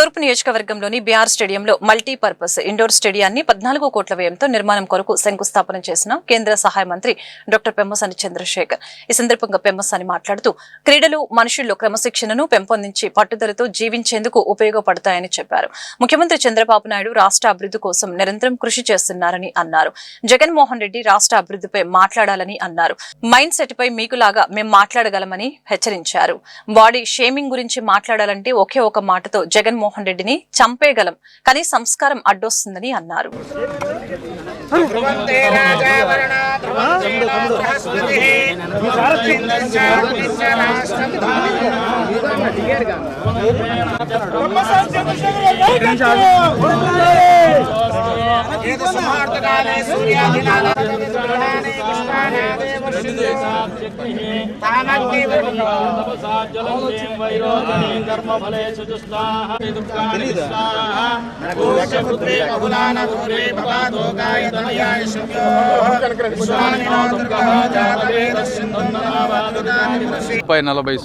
తూర్పు నియోజకవర్గంలోని బీఆర్ స్టేడియంలో మల్టీపర్పస్ ఇండోర్ స్టేడియాన్ని 14 కోట్ల వ్యయంతో నిర్మాణం కొరకు శంకుస్థాపన చేసిన కేంద్ర సహాయ మంత్రి డాక్టర్ పెమ్మసాని చంద్రశేఖర్. ఈ సందర్భంగా పెమ్మసాని మాట్లాడుతూ క్రీడలు మనుషుల్లో క్రమశిక్షణను పెంపొందించి పట్టుదలతో జీవించేందుకు ఉపయోగపడతాయని చెప్పారు. ముఖ్యమంత్రి చంద్రబాబు నాయుడు రాష్ట్ర అభివృద్ధి కోసం నిరంతరం కృషి చేస్తున్నారని అన్నారు. జగన్మోహన్ రెడ్డి రాష్ట్ర అభివృద్ధిపై మాట్లాడాలని అన్నారు. మైండ్ సెట్ పై మీకులాగా మేం మాట్లాడగలమని హెచ్చరించారు. బాడీ షేమింగ్ గురించి మాట్లాడాలంటే ఒకే ఒక మాటతో జగన్మోహన్ రెడ్డిని చంపేయగలం, కానీ సంస్కారం అడ్డొస్తుందని అన్నారు.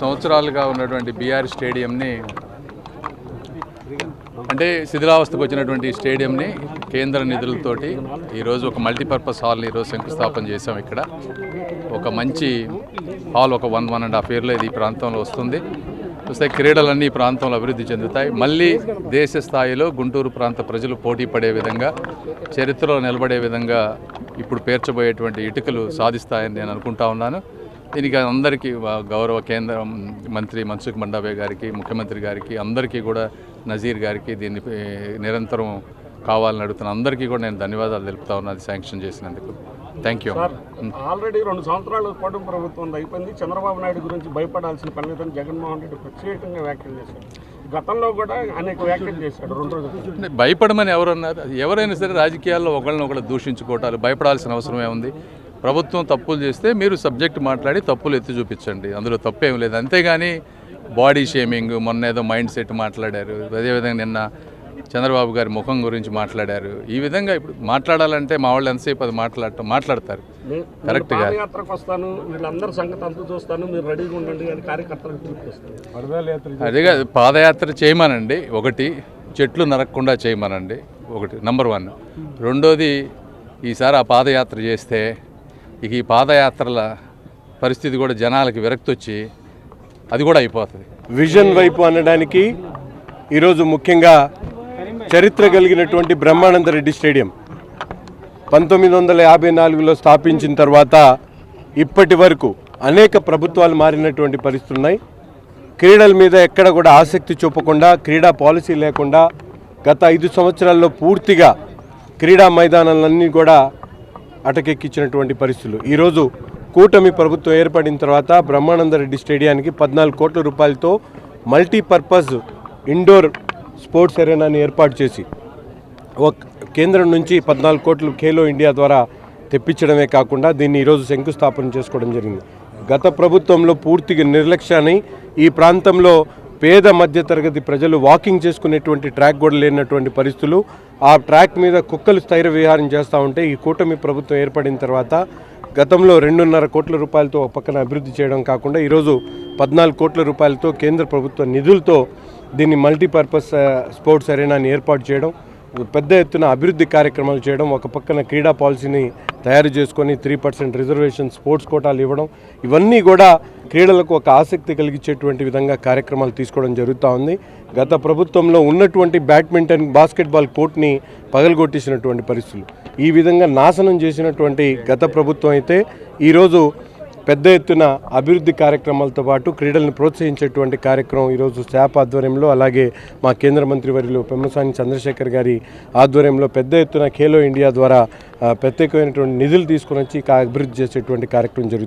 సంవత్సరాలుగా ఉన్నటువంటి బీఆర్ స్టేడియంని, అంటే శిథిలావస్థకు వచ్చినటువంటి స్టేడియంని కేంద్ర నిధులతోటి ఈరోజు ఒక మల్టీపర్పస్ హాల్ని ఈరోజు శంకుస్థాపన చేసాం. ఇక్కడ ఒక మంచి హాల్ ఒక 1.5 ఇయర్లో ఇది ఈ ప్రాంతంలో వస్తుంది. వస్తే క్రీడలన్నీ ఈ ప్రాంతంలో అభివృద్ధి చెందుతాయి. మళ్ళీ దేశ స్థాయిలో గుంటూరు ప్రాంత ప్రజలు పోటీ పడే విధంగా, చరిత్రలో నిలబడే విధంగా ఇప్పుడు పేర్చబోయేటువంటి ఇటుకలు సాధిస్తాయని నేను అనుకుంటా ఉన్నాను. దీనికి అందరికీ గౌరవ కేంద్ర మంత్రి మన్సుఖ్ మండావే గారికి, ముఖ్యమంత్రి గారికి, అందరికీ కూడా నజీర్ గారికి దీన్ని నిరంతరం కావాలని అడుగుతున్న అందరికీ కూడా నేను ధన్యవాదాలు తెలుపుతా ఉన్నాను శాంక్షన్ చేసినందుకు. Thank you. ఆల్రెడీ 2 సంవత్సరాలు కూటమి ప్రభుత్వం అయిపోయింది. చంద్రబాబు నాయుడు గురించి భయపడాల్సిన పని లేదని జగన్మోహన్ రెడ్డి ప్రత్యేకంగా వ్యాఖ్యలు చేశారు. గతంలో కూడా అనేక వ్యాఖ్యలు చేశాడు 2 రోజులు. భయపడమని ఎవరన్నారు? ఎవరైనా సరే రాజకీయాల్లో ఒకళ్ళనొకళ్ళు దూషించుకోవటాలు, భయపడాల్సిన అవసరం ఏముంది? ప్రభుత్వం తప్పులు చేస్తే మీరు సబ్జెక్ట్ మాట్లాడి తప్పులు ఎత్తి చూపించండి, అందులో తప్పేం లేదు. అంతేగాని బాడీ షేమింగ్, మొన్న ఏదో మైండ్ సెట్ మాట్లాడారు, అదేవిధంగా నిన్న చంద్రబాబు గారి ముఖం గురించి మాట్లాడారు. ఈ విధంగా ఇప్పుడు మాట్లాడాలంటే మా వాళ్ళు ఎంతసేపు అది మాట్లాడతారు. కరెక్ట్గా అదేగా పాదయాత్ర చేయమనండి. ఒకటి, చెట్లు నరకకుండా చేయమనండి. ఒకటి నంబర్ 1. రెండోది, ఈసారి ఆ పాదయాత్ర చేస్తే ఇక ఈ పాదయాత్రల పరిస్థితి కూడా జనాలకి విరక్తి వచ్చి అది కూడా అయిపోతుంది. విజన్ వైపు అనడానికి ఈరోజు ముఖ్యంగా చరిత్ర కలిగినటువంటి బ్రహ్మానందరెడ్డి స్టేడియం 1954లో స్థాపించిన తర్వాత ఇప్పటి వరకు అనేక ప్రభుత్వాలు మారినటువంటి పరిస్థితులు ఉన్నాయి. క్రీడల మీద ఎక్కడ కూడా ఆసక్తి చూపకుండా, క్రీడా పాలసీ లేకుండా గత 5 సంవత్సరాల్లో పూర్తిగా క్రీడా మైదానాలన్నీ కూడా అటకెక్కించినటువంటి పరిస్థితులు. ఈరోజు కూటమి ప్రభుత్వం ఏర్పడిన తర్వాత బ్రహ్మానందరెడ్డి స్టేడియానికి 14 కోట్ల రూపాయలతో మల్టీపర్పస్ ఇండోర్ స్పోర్ట్స్ అరేనాని ఏర్పాటు చేసి కేంద్రం నుంచి 14 కోట్లు ఖేలో ఇండియా ద్వారా తెప్పించడమే కాకుండా దీన్ని ఈరోజు శంకుస్థాపన చేసుకోవడం జరిగింది. గత ప్రభుత్వంలో పూర్తిగా నిర్లక్ష్యాన్ని, ఈ ప్రాంతంలో పేద మధ్యతరగతి ప్రజలు వాకింగ్ చేసుకునేటువంటి ట్రాక్ కూడా లేనటువంటి పరిస్థితులు, ఆ ట్రాక్ మీద కుక్కలు స్థైర్య విహారం చేస్తూ ఉంటే ఈ కూటమి ప్రభుత్వం ఏర్పడిన తర్వాత గతంలో 2.5 కోట్ల రూపాయలతో ఒక పక్కన అభివృద్ధి చేయడం కాకుండా ఈరోజు 14 కోట్ల రూపాయలతో కేంద్ర ప్రభుత్వ నిధులతో దీన్ని మల్టీపర్పస్ స్పోర్ట్స్ అరేనాని ఏర్పాటు చేయడం, పెద్ద ఎత్తున అభివృద్ధి కార్యక్రమాలు చేయడం, ఒక పక్కన క్రీడా పాలసీని తయారు చేసుకొని 3% రిజర్వేషన్ స్పోర్ట్స్ కోటాలు ఇవ్వడం, ఇవన్నీ కూడా క్రీడలకు ఒక ఆసక్తి కలిగించేటువంటి విధంగా కార్యక్రమాలు తీసుకోవడం జరుగుతూ ఉంది. గత ప్రభుత్వంలో ఉన్నటువంటి బ్యాడ్మింటన్, బాస్కెట్బాల్ కోర్ట్ని పగలగొట్టేసినటువంటి పరిస్థితులు, ఈ విధంగా నాశనం చేసినటువంటి గత ప్రభుత్వం అయితే ఈరోజు పెద్ద ఎత్తున అభివృద్ధి కార్యక్రమాలతో పాటు క్రీడలను ప్రోత్సహించేటువంటి కార్యక్రమం ఈరోజు శాప్ ఆధ్వర్యంలో, అలాగే మా కేంద్ర మంత్రి వర్యులు పెమ్మసాని చంద్రశేఖర్ గారి ఆధ్వర్యంలో పెద్ద ఎత్తున ఖేలో ఇండియా ద్వారా ప్రత్యేకమైనటువంటి నిధులు తీసుకుని వచ్చి అభివృద్ధి చేసేటువంటి కార్యక్రమం జరుగుతుంది.